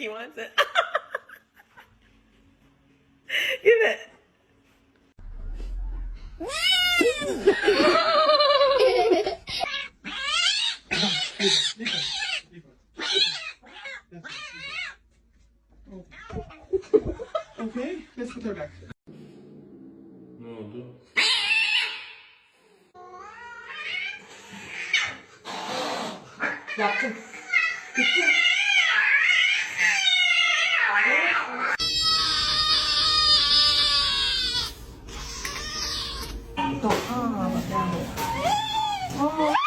he wants it. Give it. Okay, let's put her back. Ne oldu? Yaptım. Bitti. Aa, bak yani. Aa.